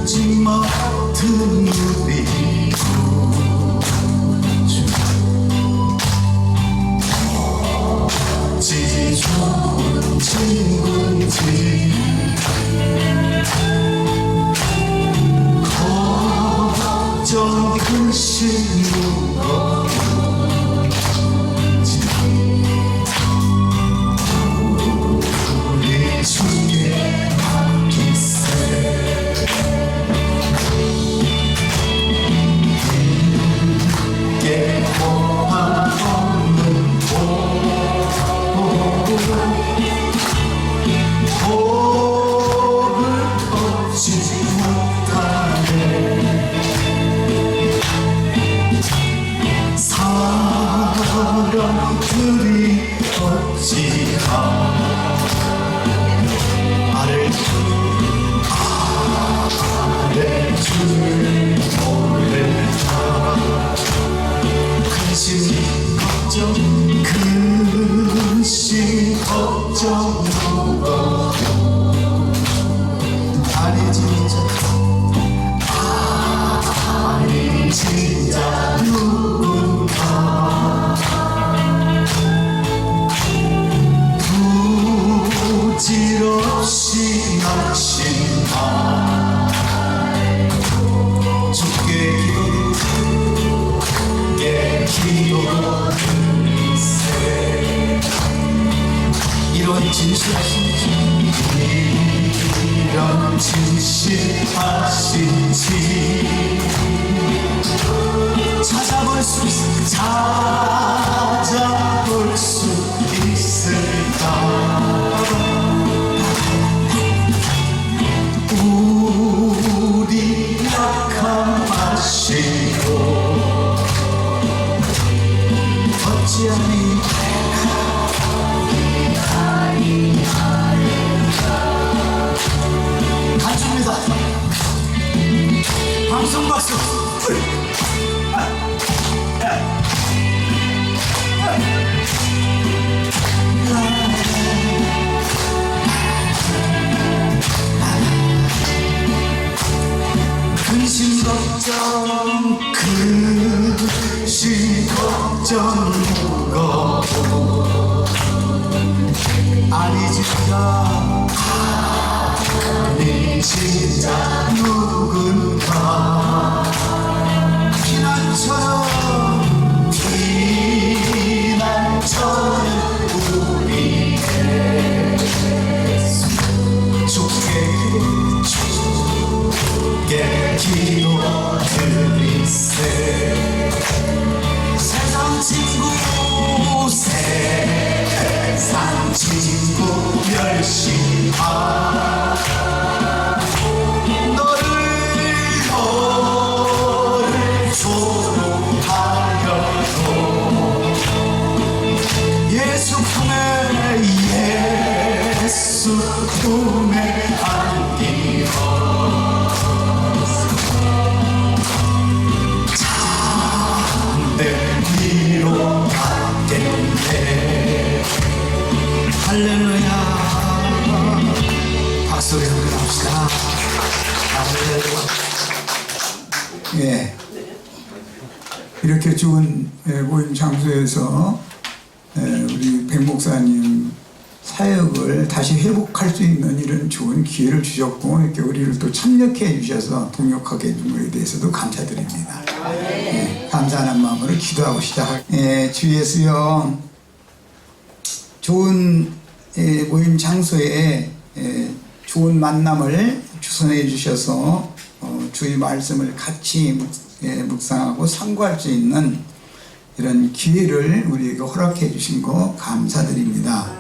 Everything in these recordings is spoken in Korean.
죽지 못한 우리 어찌 좋은 친구인지 걱정 근심 무겁지 우리 주께 맡기세 깨포함 없는 복을 얻지 못하네 사람들이 어찌하여 아래줄을 모를까 근심 걱정 무거워 아니 진짜 누군가 부질없이 낙심하 주께 기도드리세 이런 진실하신지 찾아볼 수 있을까 우리 약함 아시고 어찌하니 간주입니다. 방송박수 근심 걱정 무거워 아니 진짜 누군가 피난처는 우리의 주께 기도드리세 세상 친구 멸시하 너를 조롱하여도 예수 품에 안기어 잠들 위로 갔겠네 할렐루야 박수를 한번 합시다. 할렐루야. 예, 이렇게 좋은 모임 장소에서 우리 백 목사님 사역을 다시 회복할 수 있는 이런 좋은 기회를 주셨고 이렇게 우리를 또 참여케 해주셔서 동역하게 해준 것에 대해서도 감사드립니다. 감사하는 마음으로 기도하고 시작할게요. 주 예수여 좋은 모임 장소에 좋은 만남을 주선해 주셔서 주의 말씀을 같이 묵상하고 상고할 수 있는 이런 기회를 우리에게 허락해 주신 거 감사드립니다.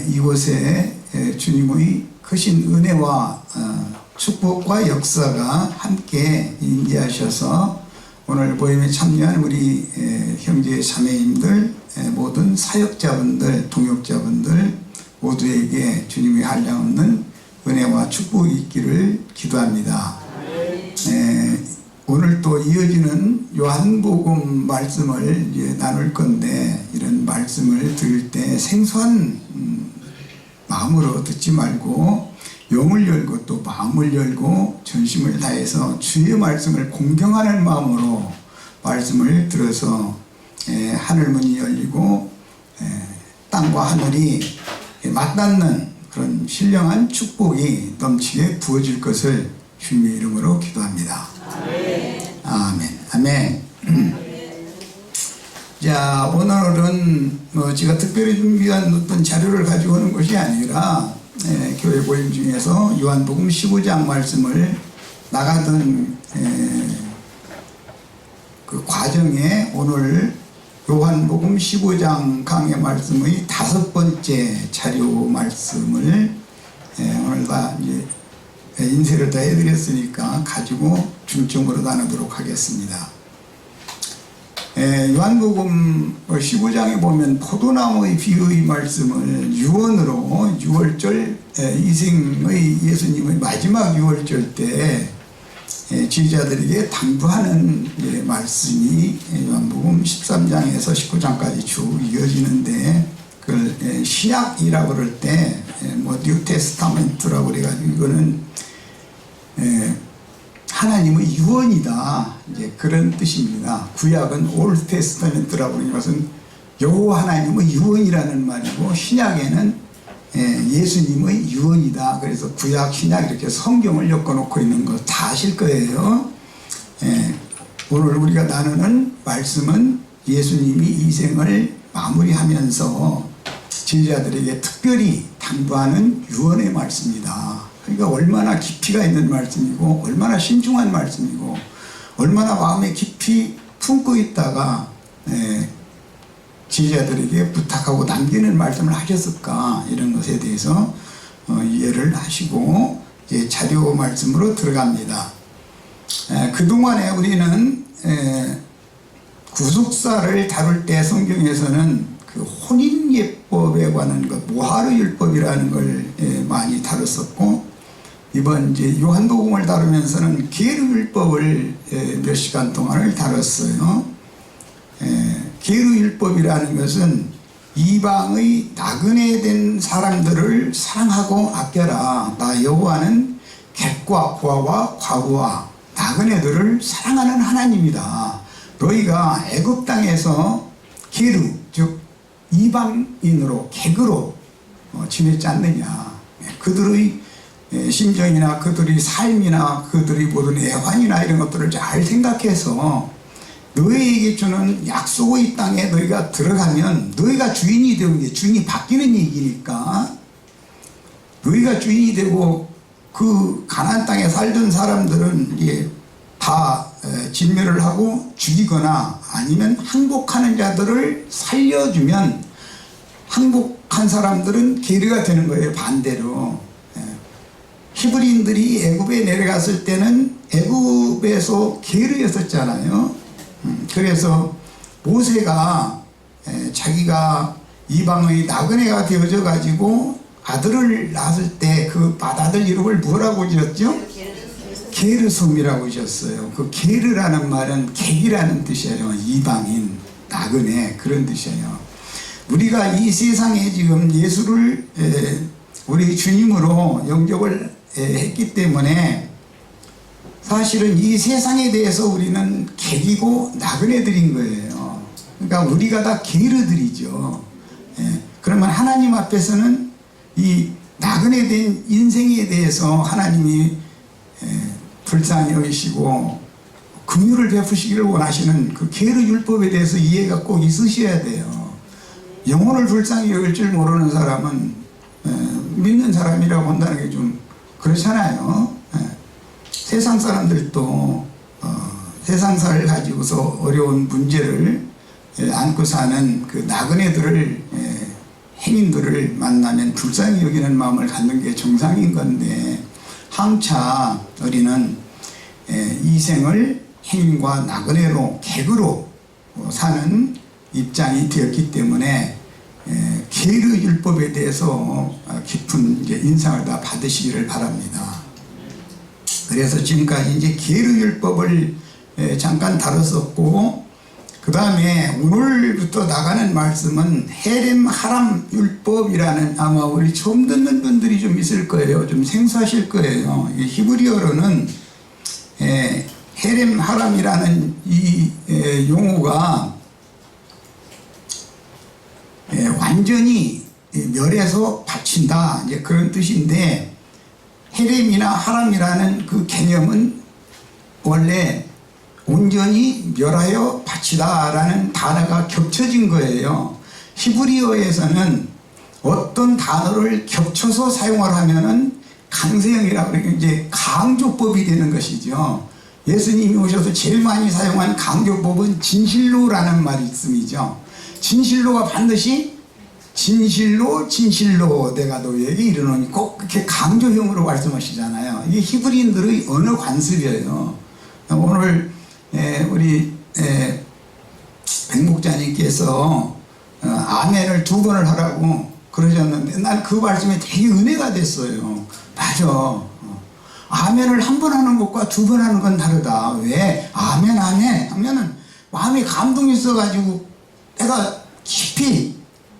이곳에 주님의 크신 은혜와 축복과 역사가 함께 임재하셔서 오늘 모임에 참여한 우리 형제 자매님들 모든 사역자분들 동역자분들 모두에게 주님의 한량없는 은혜와 축복이 있기를 기도합니다. 오늘 또 이어지는 요한복음 말씀을 이제 나눌 건데 이런 말씀을 들을 때 생소한 마음으로 듣지 말고 영을 열고 또 마음을 열고 전심을 다해서 주의 말씀을 공경하는 마음으로 말씀을 들어서 하늘문이 열리고 땅과 하늘이 맞닿는 그런 신령한 축복이 넘치게 부어질 것을 주님의 이름으로 기도합니다. 아멘. 아멘. 자, 오늘은 제가 특별히 준비한 어떤 자료를 가지고 오는 것이 아니라 교회 모임 중에서 요한복음 15장 말씀을 나가던 그 과정에 오늘 요한복음 15장 강의 말씀의 5번째 자료 말씀을 오늘 다 이제 인쇄를 다 해드렸으니까 가지고 중점으로 나누도록 하겠습니다. 요한복음 15장에 보면 포도나무의 비유의 말씀을 유언으로 6월절 이생의 예수님의 마지막 6월절 때 지휘자들에게 당부하는 말씀이 요한복음 13장에서 19장까지 쭉 이어지는데 그걸 신약이라고 그럴 때 뉴 테스타멘트라고 그래가지고 이거는 하나님의 유언이다, 이제 그런 뜻입니다. 구약은 올드 테스타멘트라고 하는 것은 여호와 하나님의 유언이라는 말이고, 신약에는 예수님의 유언이다. 그래서 구약, 신약 이렇게 성경을 엮어놓고 있는 거 다 아실 거예요. 오늘 우리가 나누는 말씀은 예수님이 이 생을 마무리하면서 제자들에게 특별히 당부하는 유언의 말씀이다. 그러니까 얼마나 깊이가 있는 말씀이고 얼마나 신중한 말씀이고 얼마나 마음에 깊이 품고 있다가 제자들에게 부탁하고 남기는 말씀을 하셨을까, 이런 것에 대해서 이해를 하시고 이제 자료 말씀으로 들어갑니다. 그동안에 우리는 구속사를 다룰 때 성경에서는 그 혼인예법에 관한 것, 모하르율법이라는 걸 많이 다뤘었고, 이번 이제 요한복음을 다루면서는 계류율법을 몇 시간 동안을 다뤘어요. 계류율법이라는 것은 이방의 나그네 된 사람들을 사랑하고 아껴라. 나 여호와는 객과 고아와 과부와 나그네들을 사랑하는 하나님이다. 너희가 애굽 땅에서 계류, 즉 이방인으로 객으로 지냈지 않느냐. 그들의 심정이나 그들의 삶이나 그들의 모든 애환이나 이런 것들을 잘 생각해서 너희에게 주는 약속의 땅에 너희가 들어가면 너희가 주인이 되고, 이제 주인이 바뀌는 얘기니까, 너희가 주인이 되고 그 가나안 땅에 살던 사람들은 이제 다 진멸을 하고 죽이거나 아니면 항복하는 자들을 살려주면 항복한 사람들은 계류가 되는 거예요. 반대로 히브리인들이 애굽에 내려갔을 때는 애굽에서 계류였었잖아요. 그래서 모세가 자기가 이방의 나그네가 되어져 가지고 아들을 낳았을 때 그 맏아들 이름을 뭐라고 지었죠? 게르솜이라고 지었어요. 그 게르라는 말은 객이라는 뜻이에요. 이방인, 나그네, 그런 뜻이에요. 우리가 이 세상에 지금 예수를 우리 주님으로 영접을 했기 때문에 사실은 이 세상에 대해서 우리는 객이고 나그네들인 거예요. 그러니까 우리가 다 게르들이죠. 그러면 하나님 앞에서는 이 나그네 된 인생에 대해서 하나님이 불쌍히 여기시고 긍휼을 베푸시기를 원하시는 그 계류율법에 대해서 이해가 꼭 있으셔야 돼요. 영혼을 불쌍히 여길 줄 모르는 사람은 믿는 사람이라고 한다는 게 좀 그렇잖아요. 세상 사람들도 세상사를 가지고서 어려운 문제를 안고 사는 그 나그네들을, 행인들을 만나면 불쌍히 여기는 마음을 갖는 게 정상인 건데, 항차 우리는 이 생을 행인과 나그네로, 객으로 사는 입장이 되었기 때문에 계류율법에 대해서 깊은 이제 인상을 다 받으시기를 바랍니다. 그래서 지금까지 이제 계류율법을 잠깐 다뤘었고, 그 다음에 오늘부터 나가는 말씀은 헤렘 하람 율법이라는, 아마 우리 처음 듣는 분들이 좀 있을 거예요. 좀 생소하실 거예요. 히브리어로는 헤렘 하람이라는 이 용어가 완전히 멸해서 바친다, 이제 그런 뜻인데, 헤렘이나 하람이라는 그 개념은 원래 온전히 멸하여 바치다 라는 단어가 겹쳐진 거예요. 히브리어에서는 어떤 단어를 겹쳐서 사용을 하면은 강세형이라고 이제 강조법이 되는 것이죠. 예수님이 오셔서 제일 많이 사용한 강조법은 진실로라는 말이 있음이죠. 진실로가 반드시 진실로 내가 너에게 이르노니, 꼭 그렇게 강조형으로 말씀하시잖아요. 이게 히브리인들의 언어 관습이에요. 오늘 우리 백 목자님께서 아멘을 2번을 하라고 그러셨는데, 난 그 말씀에 되게 은혜가 됐어요. 맞아. 아멘을 1번 하는 것과 2번 하는 건 다르다. 왜? 아멘 하면은 마음이 감동이 있어가지고 내가 깊이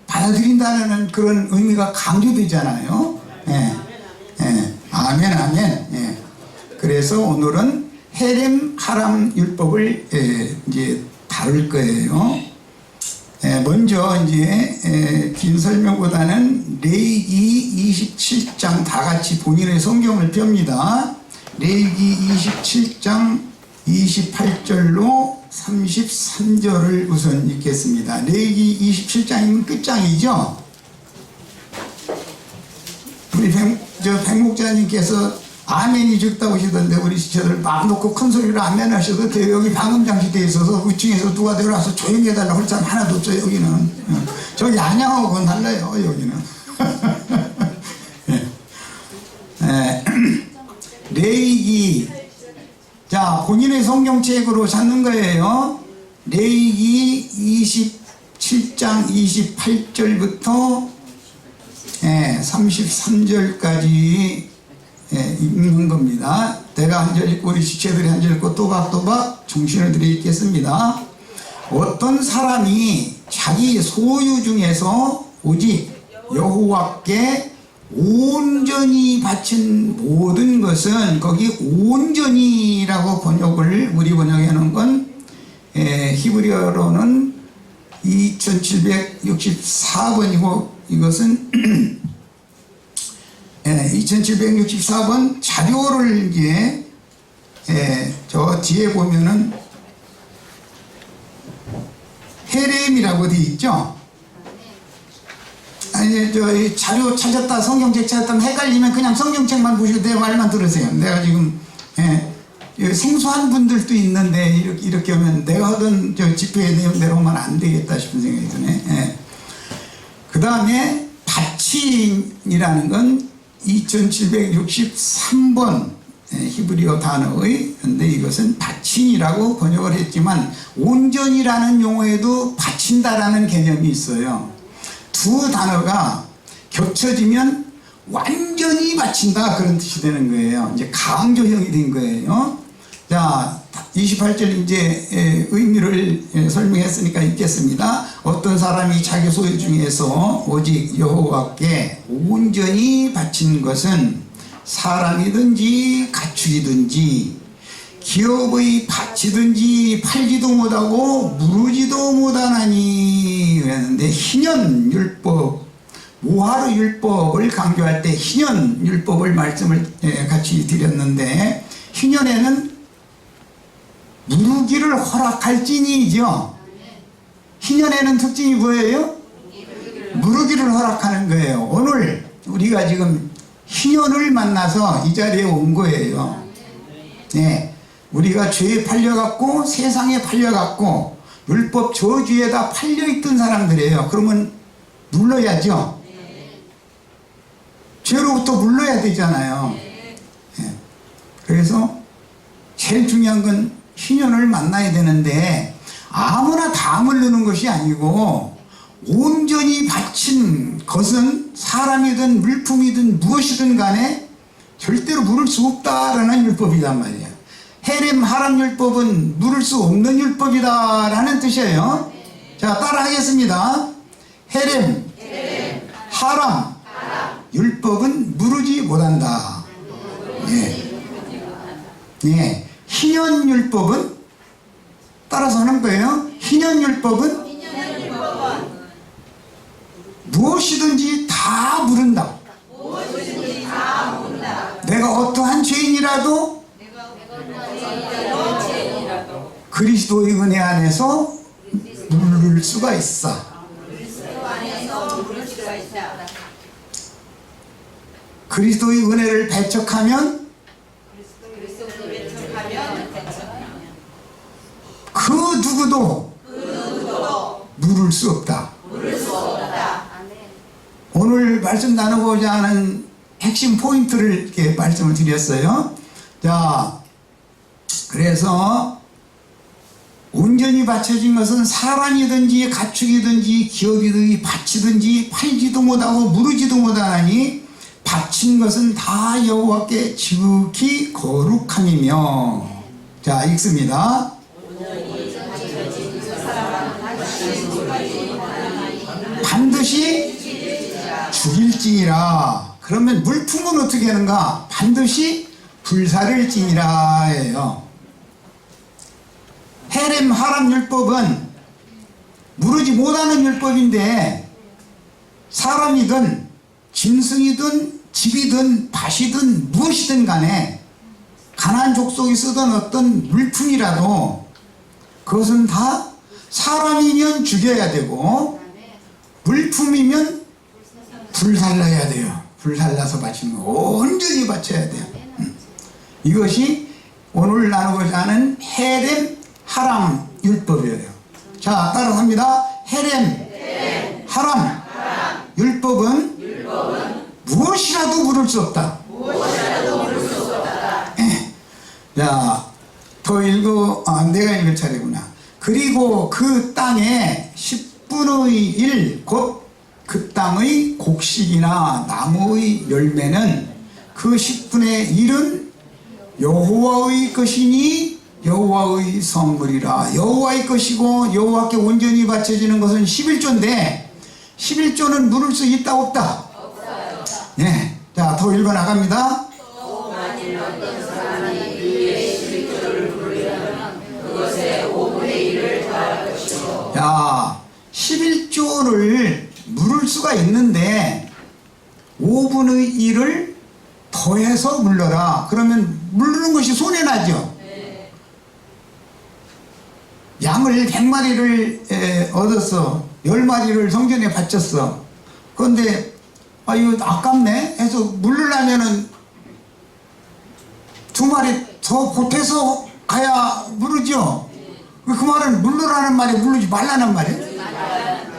받아들인다는 그런 의미가 강조되잖아요. 아멘. 그래서 오늘은 헤렘 하람 율법을 이제 다룰 거예요. 먼저 이제 긴 설명보다는 레위기 27장 다 같이 본인의 성경을 펴니다. 레위기 27장 28절로 33절을 우선 읽겠습니다. 레위기 27장이면 끝장이죠. 우리 백 목자님께서 아멘이 적다고 하시던데, 우리 저들 마음 놓고 큰 소리로 아멘 하셔도 돼요. 여기 방음 장치되어 있어서 위층에서 누가 들어와서 조용히 해달라고 할 사람 하나도 없어요. 여기는 저기 안양하고는 달라요. 여기는 레위기, 자, 본인의 성경책으로 찾는 거예요. 레위기 27장 28절부터 33절까지 읽는 겁니다. 내가 한 절 읽고 우리 지체들이 한 절 읽고 또박또박 정신을 들여 읽겠습니다. 어떤 사람이 자기 소유 중에서 오직 여호와께 온전히 바친 모든 것은, 거기 온전히라고 번역을, 우리 번역해 놓은 건 히브리어로는 2764번이고 이것은 2764번 자료를 이제 저 뒤에 보면은 헤렘이라고 되어 있죠. 아니, 저 자료 찾았다, 성경책 찾았다 헷갈리면 그냥 성경책만 보시고 내 말만 들으세요. 내가 지금 생소한 분들도 있는데 이렇게 하면 내가 하던 저 집회의 내용대로만 안 되겠다 싶은 생각이 드네. 그 다음에 바친이라는 건 2763번 히브리어 단어의, 근데 이것은 바친이라고 번역을 했지만 온전이라는 용어에도 바친다라는 개념이 있어요. 두 단어가 겹쳐지면 완전히 바친다, 그런 뜻이 되는 거예요. 이제 강조형이 된 거예요. 자, 28절 이제 의미를 설명했으니까 읽겠습니다. 어떤 사람이 자기 소유 중에서 오직 여호와께 온전히 바친 것은 사람이든지 가축이든지 기업의 바치든지 팔지도 못하고 무르지도 못하나니 그랬는데, 희년 율법, 모하르 율법을 강조할 때 희년 율법을 말씀을 같이 드렸는데, 희년에는 무르기를 허락할지니죠. 희년에는 특징이 뭐예요? 무르기를 허락하는 거예요. 오늘 우리가 지금 희년을 만나서 이 자리에 온 거예요. 네, 우리가 죄에 팔려갖고 세상에 팔려갖고 율법 저주에다 팔려있던 사람들이에요. 그러면 물러야죠. 죄로부터 물러야 되잖아요. 네. 그래서 제일 중요한 건 희년을 만나야 되는데, 아무나 다 물르는 것이 아니고 온전히 바친 것은 사람이든 물품이든 무엇이든 간에 절대로 물을 수 없다라는 율법이란 말이에요. 헤렘 하람 율법은 물을 수 없는 율법이다 라는 뜻이에요. 자, 따라 하겠습니다. 헤렘 하람 율법은 무르지 못한다. 예. 예. 희년 율법은 따라서 하는 거예요. 희년 율법은 무엇이든지 다 무른다. 내가 어떠한 죄인이라도 그리스도의 은혜 안에서 물을 수가 있어. 그리스도의 은혜를 배척하면 그 누구도 물을 수 없다. 오늘 말씀 나누고자 하는 핵심 포인트를 이렇게 말씀을 드렸어요. 자, 그래서 온전히 바쳐진 것은 사람이든지 가축이든지 기업이든지 바치든지 팔지도 못하고 무르지도 못하니 바친 것은 다 여호와께 지극히 거룩함이며. 자, 읽습니다. 반드시 죽일지니라. 그러면 물품은 어떻게 하는가? 반드시 불사를지니라 예요. 헤렘 하람 율법은 무르지 못하는 율법인데 사람이든 짐승이든 집이든 밭이든 무엇이든 간에 가나안 족속이 쓰던 어떤 물품이라도 그것은 다 사람이면 죽여야 되고 물품이면 불살라야 돼요. 불살라서 바치는 거 온전히 바쳐야 돼요. 이것이 오늘 나누고자 하는 헤렘 하람 율법이에요. 자, 따라 합니다. 헤렘 하람 율법은 무엇이라도 물을 수 없다. 자, 더 읽어. 내가 읽을 차례구나. 그리고 그 땅에 10분의 1 곧 그 땅의 곡식이나 나무의 열매는 그 10분의 1은 여호와의 것이니 여호와의 선물이라. 여호와의 것이고 여호와께 온전히 바쳐지는 것은 11조인데 11조는 물을 수 있다 없다? 없어요. 네. 자, 더 읽어 나갑니다. 자, 11조를 물을 수가 있는데 5분의 1을 더해서 물러라. 그러면 물르는 것이 손해나죠. 양을 100마리를 얻었어. 10마리를 성전에 바쳤어. 그런데 이거 아깝네 해서 물르려면은 2마리 더 보태서 가야 물르죠. 그 말은 물르라는 말이 물르지 말라는 말이에요.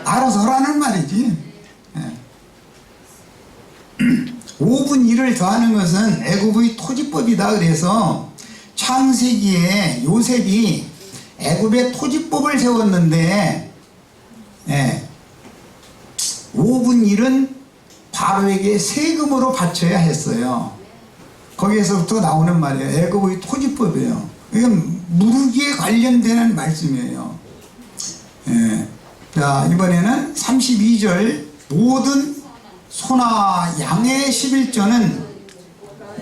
알아서 하라는 말이지. 5분 1을 더하는 것은 애굽의 토지법이다. 그래서 창세기에 요셉이 애굽의 토지법을 세웠는데 5분 1은 바로에게 세금으로 바쳐야 했어요. 거기에서부터 나오는 말이에요. 애굽의 토지법이에요. 이건 무르기에 관련되는 말씀이에요. 자, 이번에는 32절 모든 소나 양의 11조는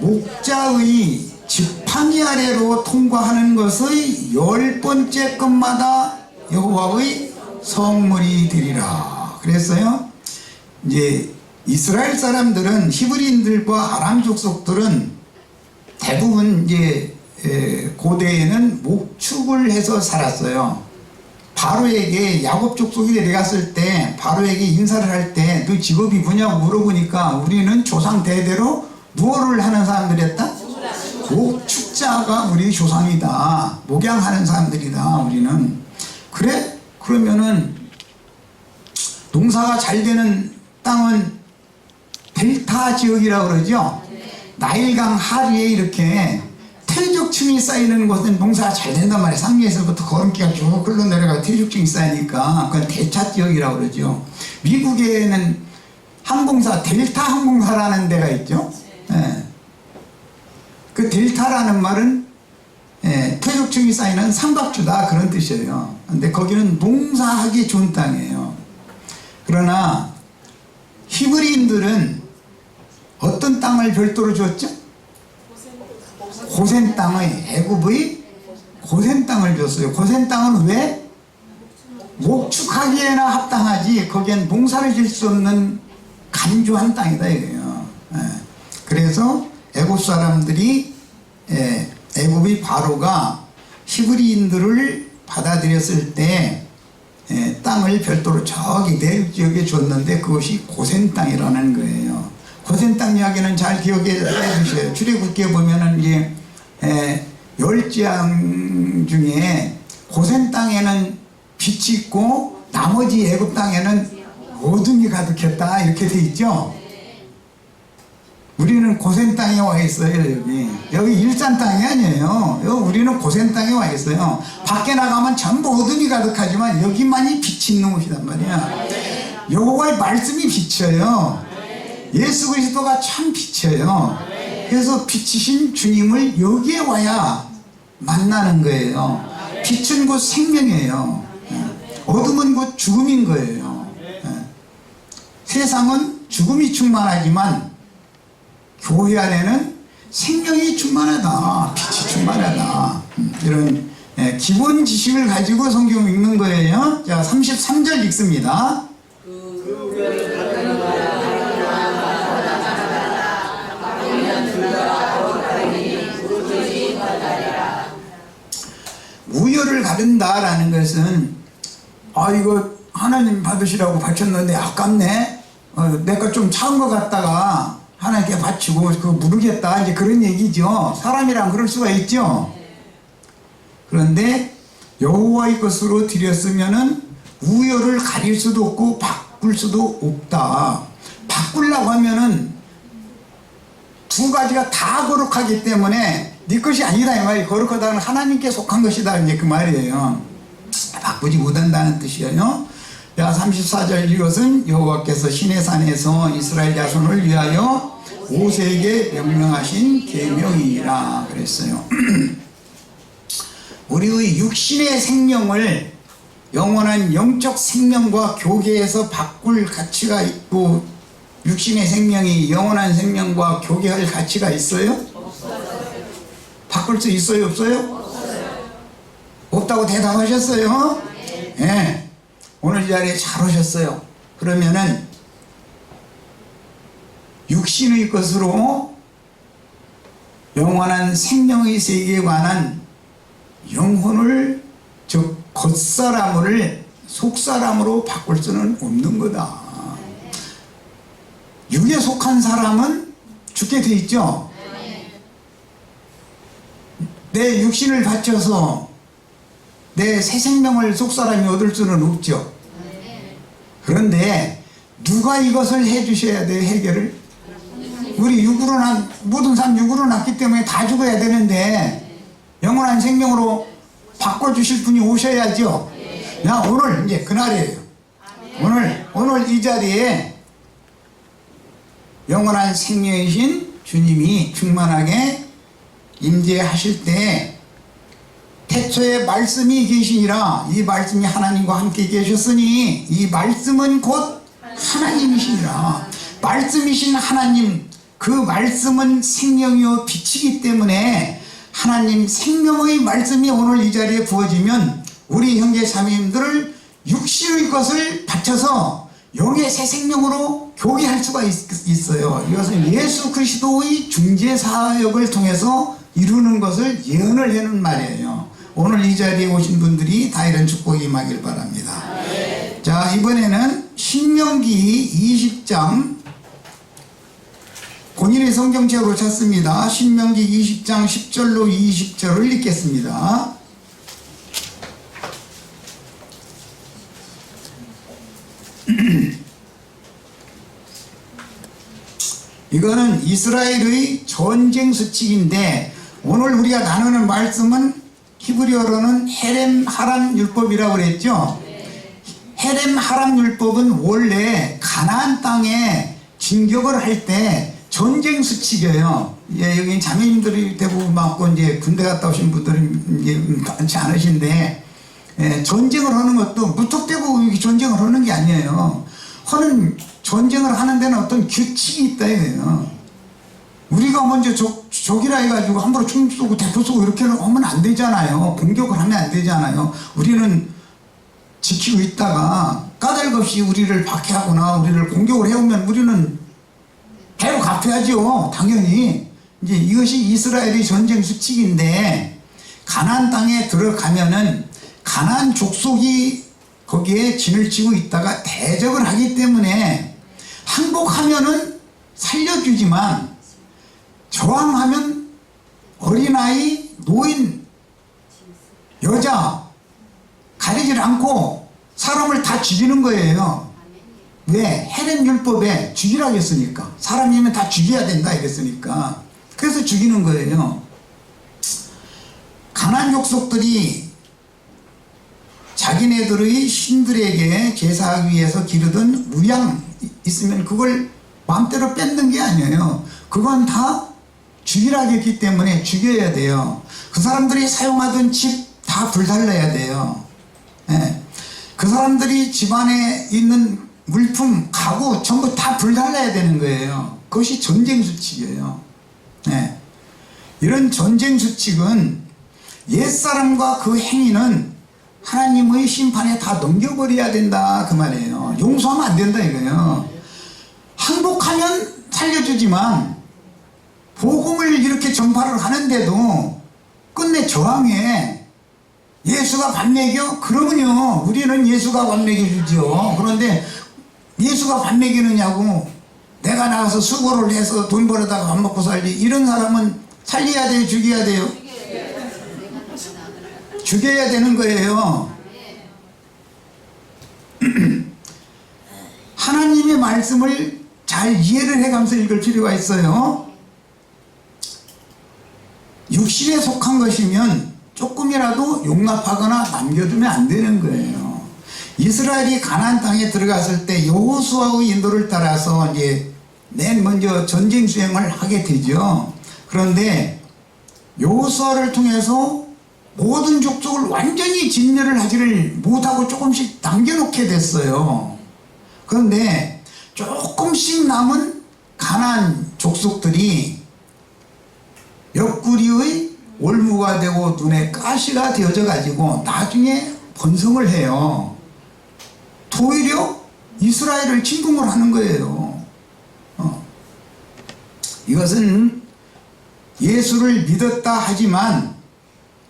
목자의 지팡이 아래로 통과하는 것의 10번째 것마다 여호와의 성물이 되리라. 그랬어요. 이제 이스라엘 사람들은 히브리인들과 아람 족속들은 대부분 이제 고대에는 목축을 해서 살았어요. 바로에게 야곱 족속이 내려갔을 때 바로에게 인사를 할 때 너 직업이 뭐냐고 물어보니까 우리는 조상 대대로 무엇을 하는 사람들이었다? 목축자가 우리 조상이다. 목양하는 사람들이다. 우리는. 그래? 그러면은 농사가 잘 되는 땅은 델타 지역이라고 그러죠. 나일강 하류에 이렇게 퇴적층이 쌓이는 곳은 농사가 잘 된단 말이에요. 상류에서부터 걸음기가 쭉 흘러내려가 퇴적층이 쌓이니까 그건 대차 지역이라고 그러죠. 미국에는 항공사 델타 항공사라는 데가 있죠. 그 델타라는 말은 퇴적층이 쌓이는 삼각주다 그런 뜻이에요. 근데 거기는 농사하기 좋은 땅이에요. 그러나 히브리인들은 어떤 땅을 별도로 줬죠? 고센 땅의 애굽의 고센 땅을 줬어요. 고센 땅은 왜? 목축하기에나 합당하지 거기엔 농사를 질 수 없는 간주한 땅이다 이거예요. 그래서 애굽 사람들이 애굽의 바로가 히브리인들을 받아들였을 때 땅을 별도로 저기 내륙 지역에 줬는데 그것이 고센 땅이라는 거예요. 고센 땅 이야기는 잘 기억해 주세요. 출애굽기에 보면은 이제 10재앙 중에 고센 땅에는 빛이 있고 나머지 애굽 땅에는 어둠이 가득했다 이렇게 돼 있죠. 우리는 고센 땅에 와 있어요. 여기 일산 땅이 아니에요. 우리는 고센 땅에 와 있어요. 밖에 나가면 전부 어둠이 가득하지만 여기만이 빛이 있는 곳이란 말이야. 여호와의 말씀이 비쳐요. 예수 그리스도가 참 비쳐요. 그래서 빛이신 주님을 여기에 와야 만나는 거예요. 빛은 곧 생명이에요. 어둠은 곧 죽음인 거예요. 세상은 죽음이 충만하지만 교회 안에는 생명이 충만하다, 빛이 충만하다. 이런 기본 지식을 가지고 성경 읽는 거예요. 자, 33절 읽습니다. 우열을 가른다라는 것은 이거 하나님 받으시라고 바쳤는데 아깝네. 내가 좀 차은 것 같다가 하나님께 바치고 그거 모르겠다 이제 그런 얘기죠. 사람이란 그럴 수가 있죠. 그런데 여호와의 것으로 드렸으면은 우열을 가릴 수도 없고 바꿀 수도 없다. 바꾸려고 하면은 두 가지가 다 거룩하기 때문에 네 것이 아니다 이 말이에요. 거룩하다는 하나님께 속한 것이다 이제 그 말이에요. 바꾸지 못한다는 뜻이에요. 자, 34절 이것은 여호와께서 시내산에서 이스라엘 자손을 위하여 모세에게 명령하신 계명이니라 그랬어요. 우리의 육신의 생명을 영원한 영적 생명과 교계해서 바꿀 가치가 있고 육신의 생명이 영원한 생명과 교계할 가치가 있어요? 바꿀 수 있어요? 없어요? 없다고 대답하셨어요? 네. 오늘 이 자리에 잘 오셨어요. 그러면은 육신의 것으로 영원한 생명의 세계에 관한 영혼을 즉 겉사람을 속사람으로 바꿀 수는 없는 거다. 육에 속한 사람은 죽게 돼 있죠. 내 육신을 바쳐서 내 새 생명을 속사람이 얻을 수는 없죠. 그런데 누가 이것을 해주셔야 돼요? 해결을? 우리 육으로 모든 사람 육으로 났기 때문에 다 죽어야 되는데 영원한 생명으로 바꿔주실 분이 오셔야죠. 야, 오늘 이제 그날이에요. 오늘 이 자리에 영원한 생명이신 주님이 충만하게 임재하실 때 태초에 말씀이 계시니라. 이 말씀이 하나님과 함께 계셨으니 이 말씀은 곧 하나님이시니라. 말씀이신 하나님, 그 말씀은 생명이요 빛이기 때문에 하나님 생명의 말씀이 오늘 이 자리에 부어지면 우리 형제 자매님들을 육신의 것을 바쳐서 영의 새 생명으로 교개할 수가 있어요. 이것은 예수 그리스도의 중재 사역을 통해서 이루는 것을 예언을 하는 말이에요. 오늘 이 자리에 오신 분들이 다 이런 축복이 임하길 바랍니다. 자, 이번에는 신명기 20장 본인의 성경책으로 찾습니다. 신명기 20장 10절로 20절을 읽겠습니다. 이거는 이스라엘의 전쟁 수칙인데 오늘 우리가 나누는 말씀은 히브리어로는 헤렘 하람 율법이라고 그랬죠. 헤렘 하람 율법은 원래 가나안 땅에 진격을 할 때 전쟁 수칙이에요. 예, 여기 자매님들이 대부분 많고 이제 군대 갔다 오신 분들은 이제 많지 않으신데, 예, 전쟁을 하는 것도 무턱대고 전쟁을 하는 게 아니에요. 전쟁을 하는 데는 어떤 규칙이 있다 이거예요. 우리가 먼저 적이라 해가지고 함부로 총 쏘고 대포 쏘고 이렇게 하면 안 되잖아요. 공격을 하면 안 되잖아요. 우리는 지키고 있다가 까닭없이 우리를 박해하거나 우리를 공격을 해오면 우리는 바로 갚아야죠. 당연히. 이제 이것이 이스라엘의 전쟁 수칙인데, 가나안 땅에 들어가면은 가나안 족속이 거기에 진을 치고 있다가 대적을 하기 때문에 항복하면은 살려주지만 저항하면 어린아이, 노인, 여자 가리질 않고 사람을 다 죽이는 거예요. 왜? 헬렌 율법에 죽이라고 했으니까. 사람이면 다 죽여야 된다 이랬으니까. 그래서 죽이는 거예요. 가나안 족속들이 자기네들의 신들에게 제사하기 위해서 기르던 우양 있으면 그걸 마음대로 뺏는 게 아니에요. 그건 다 죽이라고 했기 때문에 죽여야 돼요. 그 사람들이 사용하던 집 다 불살라야 돼요. 예. 그 사람들이 집안에 있는 물품, 가구 전부 다 불살라야 되는 거예요. 그것이 전쟁 수칙이에요. 예. 이런 전쟁 수칙은 옛사람과 그 행위는 하나님의 심판에 다 넘겨버려야 된다 그 말이에요. 용서하면 안 된다 이거예요. 항복하면 살려주지만 복음을 이렇게 전파를 하는데도 끝내 저항해. 예수가 밥 먹여? 그러면요 우리는 예수가 밥 먹여주죠. 그런데 예수가 밥 먹이느냐고 내가 나가서 수고를 해서 돈 벌어다가 밥 먹고 살지, 이런 사람은 살려야 돼요? 죽여야 돼요? 죽여야 되는 거예요. 하나님의 말씀을 잘 이해를 해가면서 읽을 필요가 있어요. 육신에 속한 것이면 조금이라도 용납하거나 남겨두면 안 되는 거예요. 이스라엘이 가나안 땅에 들어갔을 때 여호수아의 인도를 따라서 이제 맨 먼저 전쟁 수행을 하게 되죠. 그런데 여호수아를 통해서 모든 족속을 완전히 진멸을 하지를 못하고 조금씩 남겨놓게 됐어요. 그런데 조금씩 남은 가나안 족속들이 옆구리의 올무가 되고 눈에 가시가 되어져 가지고 나중에 번성을 해요. 오히려 이스라엘을 침공을 하는 거예요. 이것은 예수를 믿었다 하지만,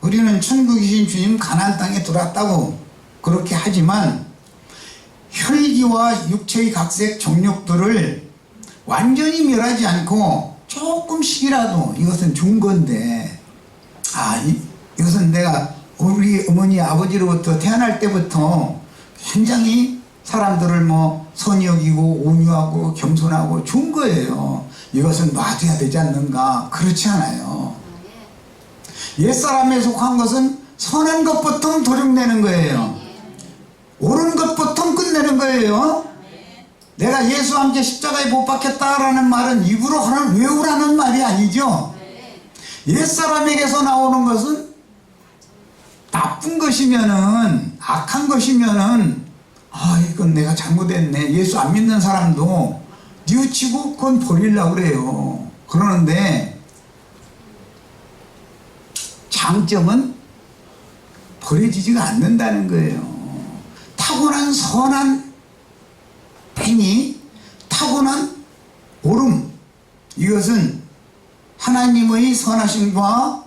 우리는 천국에 계신 주님 가나안 땅에 들어왔다고 그렇게 하지만 혈기와 육체의 각색 정욕들을 완전히 멸하지 않고 조금씩이라도 이것은 좋은 건데, 이것은 내가 우리 어머니 아버지로부터 태어날 때부터 굉장히 사람들을 선히 여기고 온유하고 겸손하고 좋은 거예요. 이것은 놔둬야 되지 않는가? 그렇지 않아요. 옛사람에 속한 것은 선한 것부터 도둑내는 거예요. 옳은 것부터 끝내는 거예요. 내가 예수와 함께 십자가에 못 박혔다라는 말은 입으로 외우라는 말이 아니죠. 옛사람에게서 나오는 것은 나쁜 것이면은, 악한 것이면은, 이건 내가 잘못했네. 예수 안 믿는 사람도 뉘우치고 그건 버리려고 그래요. 그러는데 장점은 버려지지가 않는다는 거예요. 타고난 선한 행위, 타고난 옳음, 이것은 하나님의 선하심과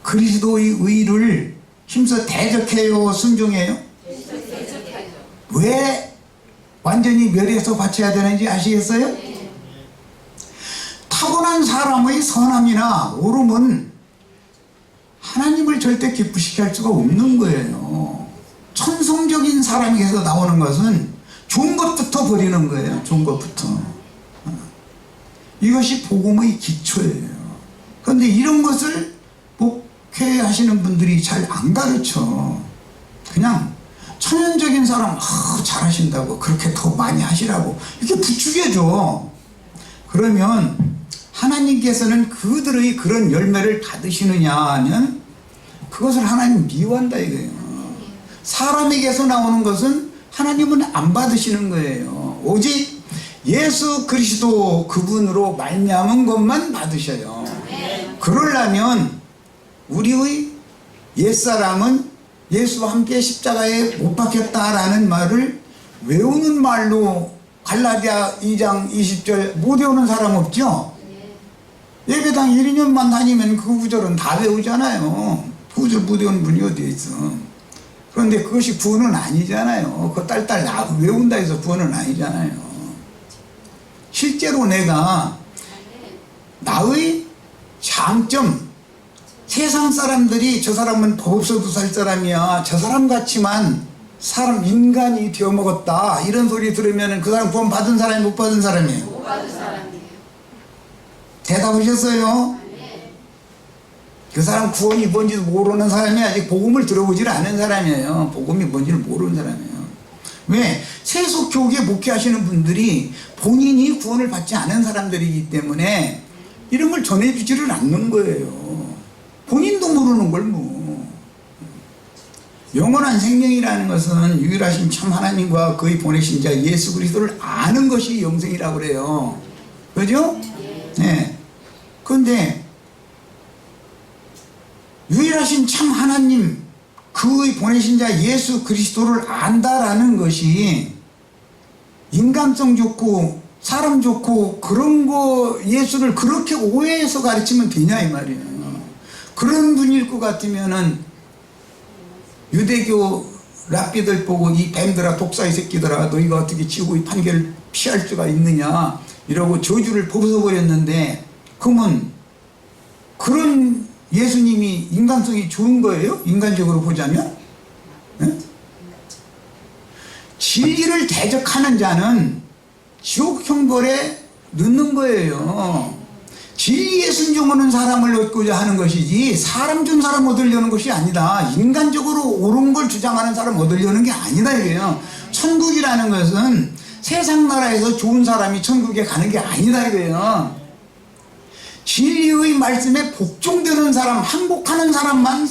그리스도의 의를 힘써 대적해요, 순종해요? 왜 완전히 멸해서 바쳐야 되는지 아시겠어요? 타고난 사람의 선함이나 옳음은 하나님을 절대 기쁘시게 할 수가 없는 거예요. 천성적인 사람에게서 나오는 것은 좋은 것부터 버리는 거예요. 좋은 것부터. 이것이 복음의 기초예요. 그런데 이런 것을 목회하시는 분들이 잘 안 가르쳐. 그냥 천연적인 사람 잘하신다고, 그렇게 더 많이 하시라고 이렇게 부추겨줘. 그러면 하나님께서는 그들의 그런 열매를 받으시느냐 하면 그것을 하나님 미워한다 이거예요. 사람에게서 나오는 것은 하나님은 안 받으시는 거예요. 오직 예수 그리스도 그분으로 말미암은 것만 받으셔요. 그러려면 우리의 옛사람은 예수와 함께 십자가에 못 박혔다라는 말을 외우는 말로 갈라디아 2장 20절 못 외우는 사람 없죠? 예배당 1, 2년만 다니면 그 구절은 다 외우잖아요. 그 구절 못 외우는 분이 어디 있어. 그런데 그것이 구원은 아니잖아요. 그거 딸딸 외운다 해서 구원은 아니잖아요. 실제로 내가 나의 장점, 세상 사람들이 저 사람은 법 없어도 살 사람이야, 저 사람 같지만 사람 인간이 되어먹었다 이런 소리 들으면 그 사람 구원 받은 사람이 못 받은 사람이에요? 못 받은 사람이에요. 대답하셨어요? 네. 그 사람 구원이 뭔지 모르는 사람이 아직 복음을 들어보질 않은 사람이에요. 복음이 뭔지를 모르는 사람이에요. 왜? 세속교계 목회하시는 분들이 본인이 구원을 받지 않은 사람들이기 때문에 이런 걸 전해주지를 않는 거예요. 본인도 모르는 걸 뭐. 영원한 생명이라는 것은 유일하신 참 하나님과 그의 보내신 자 예수 그리스도를 아는 것이 영생이라고 그래요. 그죠? 네. 그런데 유일하신 참 하나님, 그의 보내신 자 예수 그리스도를 안다라는 것이 인간성 좋고 사람 좋고 그런 거 예수를 그렇게 오해해서 가르치면 되냐 이 말이에요. 그런 분일 것 같으면은 유대교 랍비들 보고 이 뱀들아 독사의 새끼들아 너희가 어떻게 지옥의 판결을 피할 수가 있느냐 이러고 저주를 벗어버렸는데, 그러면 그런 예수님이 인간성이 좋은 거예요? 인간적으로 보자면? 네? 진리를 대적하는 자는 지옥 형벌에 넣는 거예요. 진리에 순종하는 사람을 얻고자 하는 것이지 사람 준 사람 얻으려는 것이 아니다. 인간적으로 옳은 걸 주장하는 사람 얻으려는 게 아니다 이거예요. 천국이라는 것은 세상 나라에서 좋은 사람이 천국에 가는 게 아니다 이거예요. 진리의 말씀에 복종되는 사람, 항복하는 사람만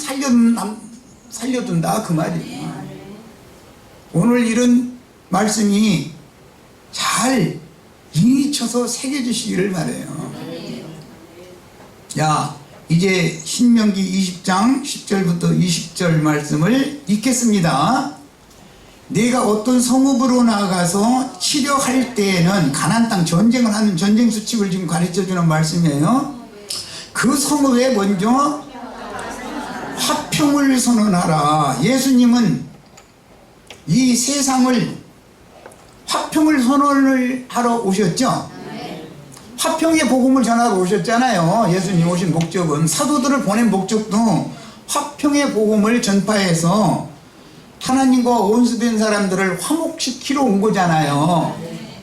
살려둔다 그 말이에요. 오늘 이런 말씀이 잘 이미쳐서 새겨주시기를 바라요. 야, 이제 신명기 20장 10절부터 20절 말씀을 읽겠습니다. 네가 어떤 성읍으로 나가서 치료할 때에는 가나안 땅 전쟁을 하는 전쟁 수칙을 지금 가르쳐주는 말씀이에요. 그 성읍에 먼저 화평을 선언하라. 예수님은 이 세상을 화평을 선언을 하러 오셨죠. 화평의 복음을 전하러 오셨잖아요. 예수님 오신 목적은, 사도들을 보낸 목적도 화평의 복음을 전파해서 하나님과 원수된 사람들을 화목시키러 온 거잖아요.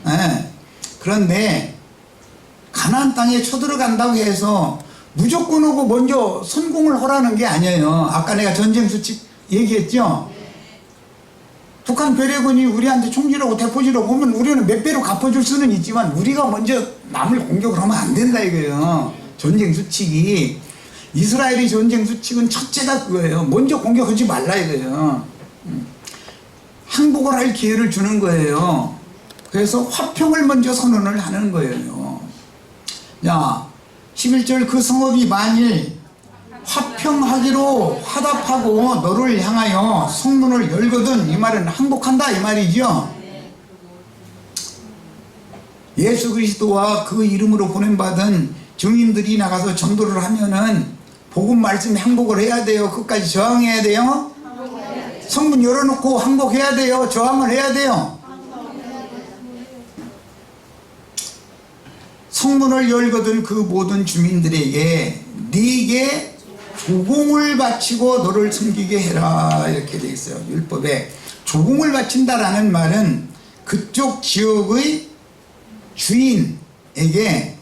네. 그런데 가나안 땅에 쳐들어간다고 해서 무조건 오고 먼저 성공을 하라는 게 아니에요. 아까 내가 전쟁 수칙 얘기했죠. 북한 괴뢰군이 우리한테 총질하고 대포질하고 오면 우리는 몇 배로 갚아줄 수는 있지만 우리가 먼저 남을 공격을 하면 안 된다 이거예요. 전쟁 수칙이. 이스라엘의 전쟁 수칙은 첫째가 그거예요. 먼저 공격하지 말라 이거예요. 항복을 할 기회를 주는 거예요. 그래서 화평을 먼저 선언을 하는 거예요. 자, 11절 그 성읍이 만일 화평하기로 화답하고 너를 향하여 성문을 열거든, 이 말은 항복한다 이 말이죠. 예수 그리스도와 그 이름으로 보냄받은 증인들이 나가서 전도를 하면은 복음 말씀에 항복을 해야 돼요. 끝까지 저항해야 돼요. 성문 열어놓고 항복해야 돼요. 저항을 해야 돼요. 성문을 열거든 그 모든 주민들에게 네게 조공을 바치고 너를 섬기게 해라 이렇게 되어 있어요. 율법에 조공을 바친다라는 말은 그쪽 지역의 주인에게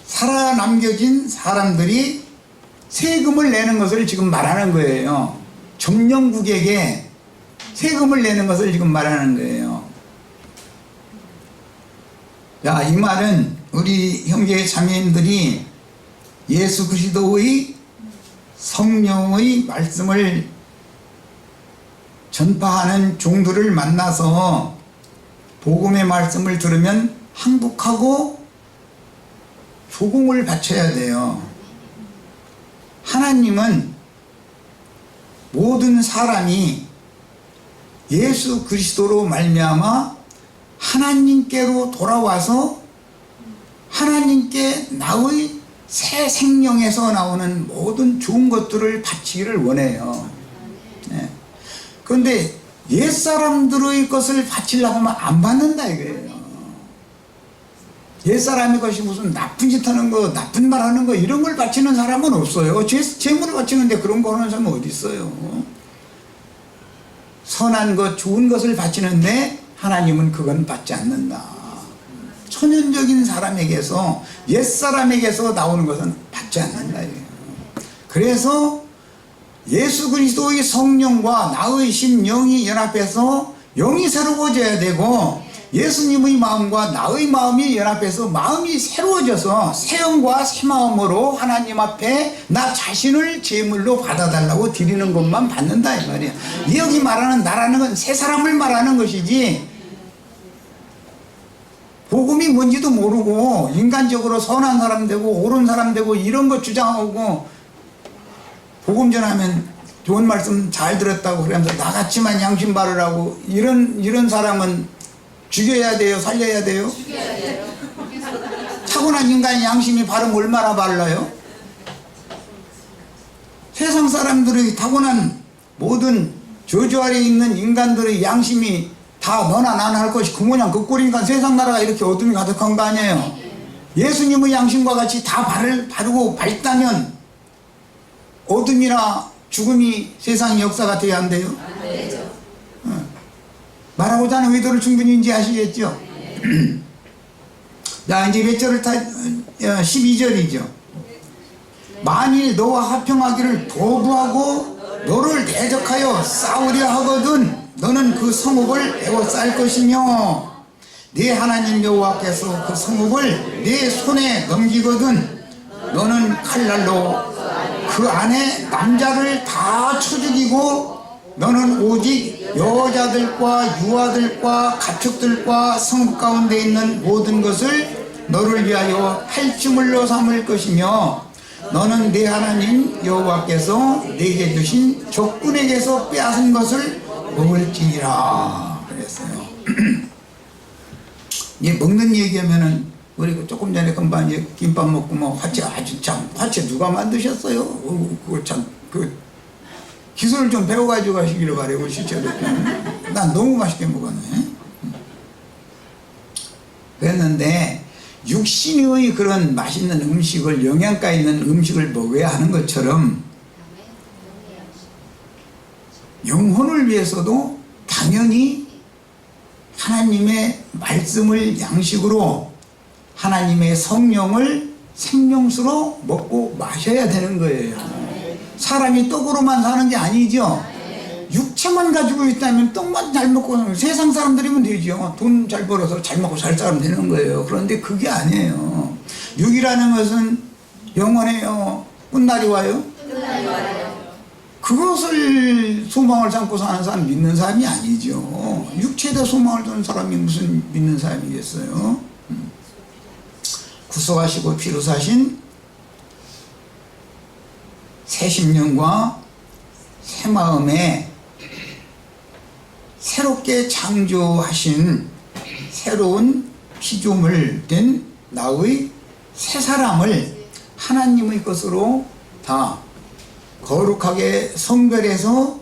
살아남겨진 사람들이 세금을 내는 것을 지금 말하는 거예요. 점령국에게 세금을 내는 것을 지금 말하는 거예요. 자, 이 말은 우리 형제 자매님들이 예수 그리스도의 성령의 말씀을 전파하는 종들을 만나서 복음의 말씀을 들으면 항복하고 조공을 바쳐야 돼요. 하나님은 모든 사람이 예수 그리스도로 말미암아 하나님께로 돌아와서 하나님께 나의 새 생명에서 나오는 모든 좋은 것들을 바치기를 원해요. 네. 그런데 옛사람들의 것을 바치려고 하면 안 받는다 이거예요. 옛사람의 것이 무슨 나쁜 짓 하는 거, 나쁜 말 하는 거 이런 걸 바치는 사람은 없어요. 재물을 바치는데 그런 거 하는 사람은 어디 있어요. 선한 것, 좋은 것을 바치는데 하나님은 그건 받지 않는다. 천연적인 사람에게서, 옛사람에게서 나오는 것은 받지 않는다. 그래서 예수 그리스도의 성령과 나의 심령이 연합해서 영이 새로워져야 되고, 예수님의 마음과 나의 마음이 연합해서 마음이 새로워져서 새 영과 새 마음으로 하나님 앞에 나 자신을 제물로 받아달라고 드리는 것만 받는다 이 말이야. 여기 말하는 나라는 건 새 사람을 말하는 것이지, 복음이 뭔지도 모르고 인간적으로 선한 사람 되고 옳은 사람 되고 이런 거 주장하고, 복음 전하면 좋은 말씀 잘 들었다고 그러면서 나같이만 양심 바르라고, 이런 사람은 죽여야 돼요? 살려야 돼요? 죽여야 돼요. 타고난 인간의 양심이 바르면 얼마나 발라요? 세상 사람들의 타고난 모든 저주 아래에 있는 인간들의 양심이 다 너나 나나 할 것이 그 모양 그 꼴이니까 세상 나라가 이렇게 어둠이 가득한 거 아니에요? 예수님의 양심과 같이 다 바르고 밝다면 어둠이나 죽음이 세상의 역사가 돼야 안 돼요? 안 되죠. 말하고자 하는 의도를 충분히 인지하시겠죠? 자, 이제 몇 절을 12절이죠. 만일 너와 화평하기를 도구하고 너를 대적하여 싸우려 하거든 너는 그 성읍을 에워쌀 것이며 네 하나님 여호와께서 그 성읍을 네 손에 넘기거든 너는 칼날로 그 안에 남자를 다 쳐 죽이고 너는 오직 여자들과 유아들과 가축들과 성읍 가운데 있는 모든 것을 너를 위하여 탈취물로 삼을 것이며 너는 네 하나님 여호와께서 네게 주신 적군에게서 빼앗은 것을 먹을지니라 그랬어요. 이 먹는 얘기하면은 우리 조금 전에 금방 이제 김밥 먹고 뭐 화채 아주 참 화채 누가 만드셨어요? 그거 참 기술을 좀 배워가지고 가시기를 바라고 실제로 난 너무 맛있게 먹었네. 그랬는데 육신의 그런 맛있는 음식을 영양가 있는 음식을 먹어야 하는 것처럼 영혼을 위해서도 당연히 하나님의 말씀을 양식으로 하나님의 성령을 생명수로 먹고 마셔야 되는 거예요. 사람이 떡으로만 사는 게 아니죠. 육체만 가지고 있다면 떡만 잘 먹고 세상 사람들이면 되죠. 돈 잘 벌어서 잘 먹고 잘 살면 되는 거예요. 그런데 그게 아니에요. 육이라는 것은 영원해요. 끝날이 와요? 끝날이 와요. 그것을 소망을 삼고 사는 사람 믿는 사람이 아니죠. 육체에다 소망을 두는 사람이 무슨 믿는 사람이겠어요? 구속하시고 피로 사신 새 심령과 새 마음에 새롭게 창조하신 새로운 피조물 된 나의 새 사람을 하나님의 것으로 다 거룩하게 성별해서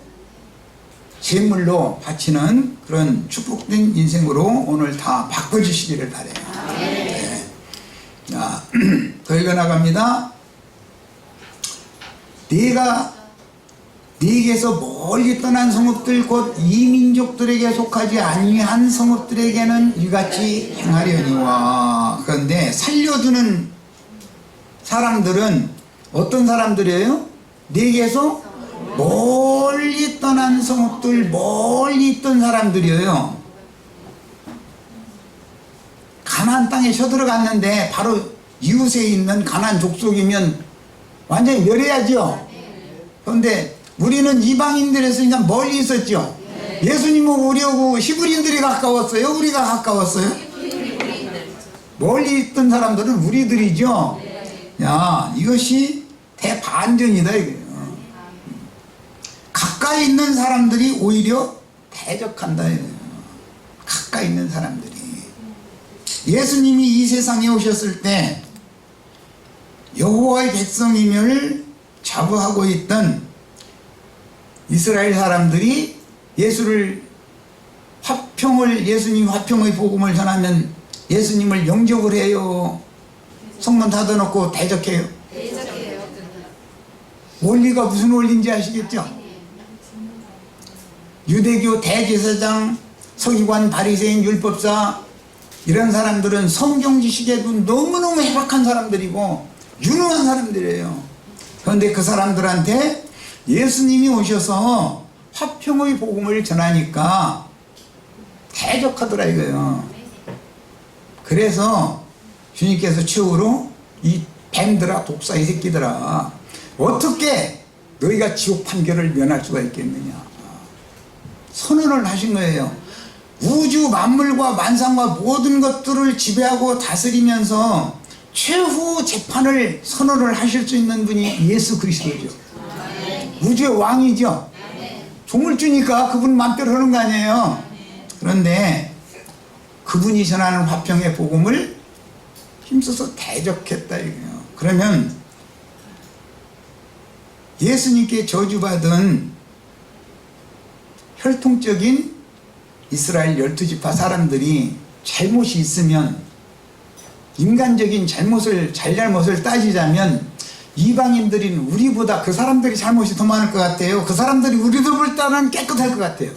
제물로 바치는 그런 축복된 인생으로 오늘 다 바꿔주시기를 바라요. 네. 자, 더 읽어나갑니다. 네게서 멀리 떠난 성읍들 곧 이민족들에게 속하지 아니한 성읍들에게는 이같이 행하려니와. 그런데 살려두는 사람들은 어떤 사람들이에요? 네게서 멀리 떠난 성읍들, 멀리 있던 사람들이에요. 가나안 땅에 쳐들어갔는데 바로 이웃에 있는 가나안 족속이면 완전히 멸해야죠. 그런데 우리는 이방인들에서 그냥 멀리 있었죠. 예수님은 우리하고 히브리인들이 가까웠어요? 우리가 가까웠어요? 멀리 있던 사람들은 우리들이죠. 야, 이것이 대반전이다 이거예요. 가까이 있는 사람들이 오히려 대적한다 이거예요. 가까이 있는 사람들이. 예수님이 이 세상에 오셨을 때 여호와의 백성임을 자부하고 있던 이스라엘 사람들이 예수님 화평의 복음을 전하면 예수님을 영접을 해요? 성문 닫아놓고 대적해요? 원리가 무슨 원리인지 아시겠죠? 유대교 대제사장, 서기관, 바리새인, 율법사 이런 사람들은 성경 지식에도 너무너무 해박한 사람들이고 유능한 사람들이에요. 그런데 그 사람들한테 예수님이 오셔서 화평의 복음을 전하니까 대적하더라 이거예요. 그래서 주님께서 최후로 이 뱀들아, 독사 이 새끼들아, 어떻게 너희가 지옥 판결을 면할 수가 있겠느냐 선언을 하신 거예요. 우주 만물과 만상과 모든 것들을 지배하고 다스리면서 최후 재판을 선언을 하실 수 있는 분이 예수 그리스도죠. 우주의 왕이죠. 종을 주니까 그분 맘대로 하는 거 아니에요. 그런데 그분이 전하는 화평의 복음을 힘써서 대적했다 이거예요. 그러면 예수님께 저주받은 혈통적인 이스라엘 12지파 사람들이 잘못이 있으면, 인간적인 잘잘못을 따지자면 이방인들인 우리보다 그 사람들이 잘못이 더 많을 것 같아요. 그 사람들이 우리들보다는 깨끗할 것 같아요.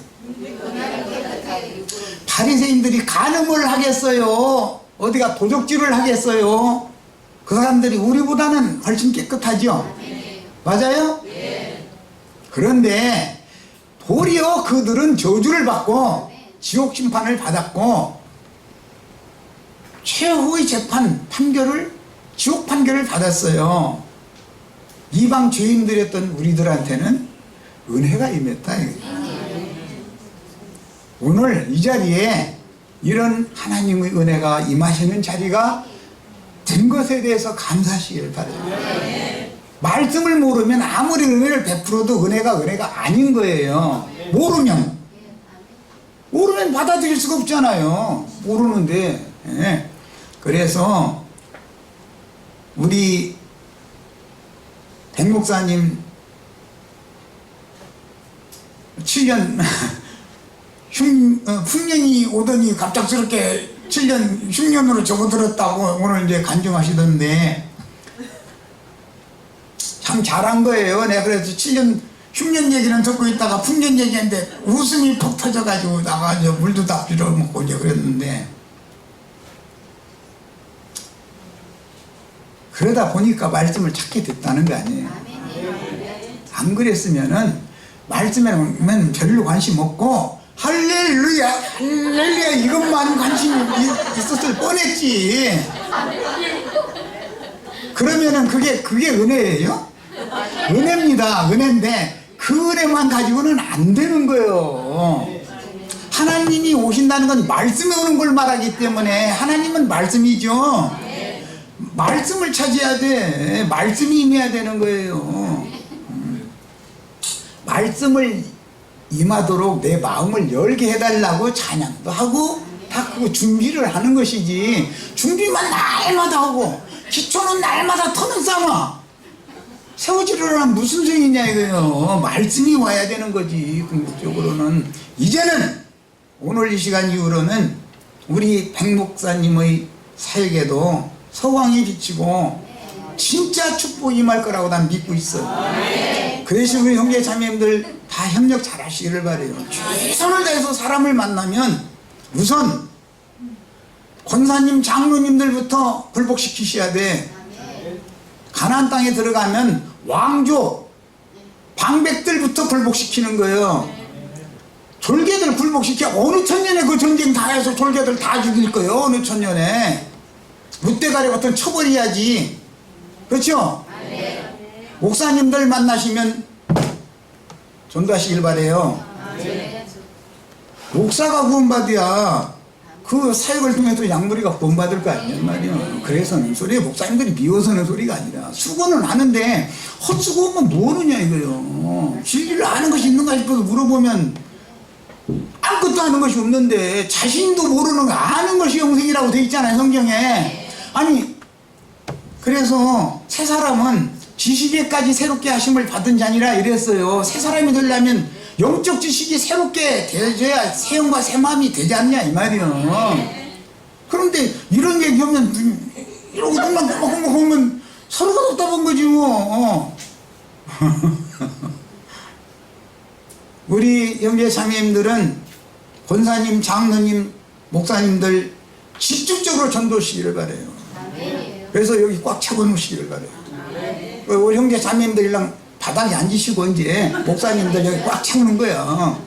바리새인들이 간음을 하겠어요? 어디가 도적질을 하겠어요? 그 사람들이 우리보다는 훨씬 깨끗하죠. 맞아요? 그런데 도리어 그들은 저주를 받고 지옥 심판을 받았고 최후의 재판 판결을, 지옥 판결을 받았어요. 이방 죄인들이었던 우리들한테는 은혜가 임했다. 오늘 이 자리에 이런 하나님의 은혜가 임하시는 자리가 된 것에 대해서 감사하시기를 바랍니다. 말씀을 모르면 아무리 은혜를 베풀어도 은혜가 아닌 거예요. 모르면 받아들일 수가 없잖아요. 모르는데. 예. 그래서 우리 백 목사님 7년 흉년이 오더니 갑작스럽게 7년 흉년으로 접어들었다고 오늘 이제 간증하시던데 참 잘한 거예요. 내가 그래서 7년 흉년 얘기는 듣고 있다가 풍년 얘기했는데 웃음이 퍽 터져가지고 나가서 물도 다 빌어먹고 이제 그랬는데, 그러다 보니까 말씀을 찾게 됐다는 거 아니에요. 안 그랬으면은 말씀에는 별로 관심 없고 할렐루야 할렐루야 이것만 관심이 있었을 뻔했지. 그러면은 그게 은혜예요? 은혜입니다. 은혜인데 그 은혜만 가지고는 안 되는 거예요. 하나님이 오신다는 건 말씀이 오는 걸 말하기 때문에 하나님은 말씀이죠. 말씀을 찾아야 돼. 말씀이 임해야 되는 거예요. 말씀을 임하도록 내 마음을 열게 해달라고 찬양도 하고 다 그거 준비를 하는 것이지, 준비만 날마다 하고 기초는 날마다 터는 쌓아 세워지려면 무슨 소용이냐 이거예요. 말씀이 와야 되는 거지. 궁극적으로는 이제는 오늘 이 시간 이후로는 우리 백 목사님의 사역에도 서광이 비치고 진짜 축복이 임할 거라고 난 믿고 있어요. 그래서 우리 형제 자매님들 다 협력 잘 하시기를 바라요. 최선을 다해서 사람을 만나면 우선 권사님, 장로님들부터 굴복시키셔야 돼. 가나안 땅에 들어가면 왕조, 방백들부터 굴복시키는 거예요. 졸개들 굴복시켜. 어느 천년에 그 전쟁 다 해서 졸개들 다 죽일 거예요. 어느 천년에. 롯데가리 같은 처벌해야지. 그렇죠? 목사님들 만나시면 전도하시길 바래요. 목사가 구원받아야 그 사역을 통해서 양무리가 구원받을 거 아니냐 말이야. 그래서는 소리에 목사님들이 미워서는 소리가 아니라 수고는 하는데 헛수고하면 뭐하느냐 이거요. 진리를 아는 것이 있는가 싶어서 물어보면 아무것도 아는 것이 없는데 자신도 모르는 거 아는 것이 영생이라고 돼 있잖아요 성경에. 아니 그래서 새 사람은 지식에까지 새롭게 하심을 받은 자니라 이랬어요. 새 사람이 되려면 영적 지식이 새롭게 되어야 새 영과 새 마음이 되지 않냐 이 말이요. 그런데 이런 얘기하면 이러고 눈만 꼬박꼬박 보면 서로가 답답한 거지 뭐. 우리 형제 자매님들은 권사님, 장로님, 목사님들 집중적으로 전도시기를 바래요. 그래서 여기 꽉 차고놓으시기를 바래요. 우리 형제 자매님들이랑 바닥에 앉으시고 이제 목사님들 여기 꽉 채우는 거야.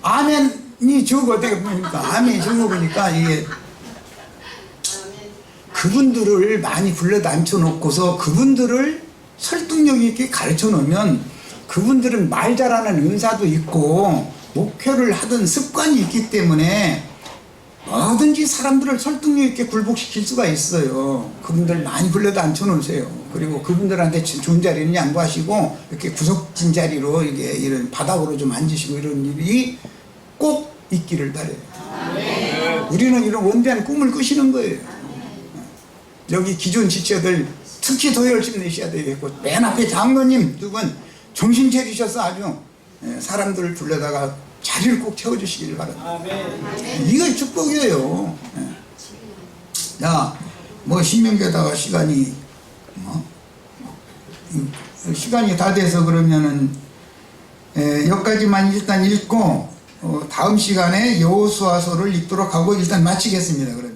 아멘이 적어 어떻게 보니까 아멘이 적어 보니까 이게 그분들을 많이 불러다 앉혀놓고서 그분들을 설득력 있게 가르쳐 놓으면 그분들은 말 잘하는 은사도 있고 목회를 하던 습관이 있기 때문에 뭐든지 사람들을 설득력 있게 굴복시킬 수가 있어요. 그분들 많이 불러다 앉혀놓으세요. 그리고 그분들한테 좋은 자리는 양보하시고 이렇게 구석진 자리로 이게 이런 바닥으로 좀 앉으시고 이런 일이 꼭 있기를 바래요. 우리는 이런 원대한 꿈을 꾸시는 거예요. 여기 기존 지체들 특히 더 열심히 내셔야 되겠고 맨 앞에 장로님 두 분 정신 차리셔서 아주 사람들을 불러다가 자리를 꼭 채워주시길 바랍니다. 이거 축복이에요. 야, 뭐 신명기에다가 시간이 다 돼서 그러면은 여기까지만 일단 읽고 다음 시간에 여호수아서를 읽도록 하고 일단 마치겠습니다. 그러면.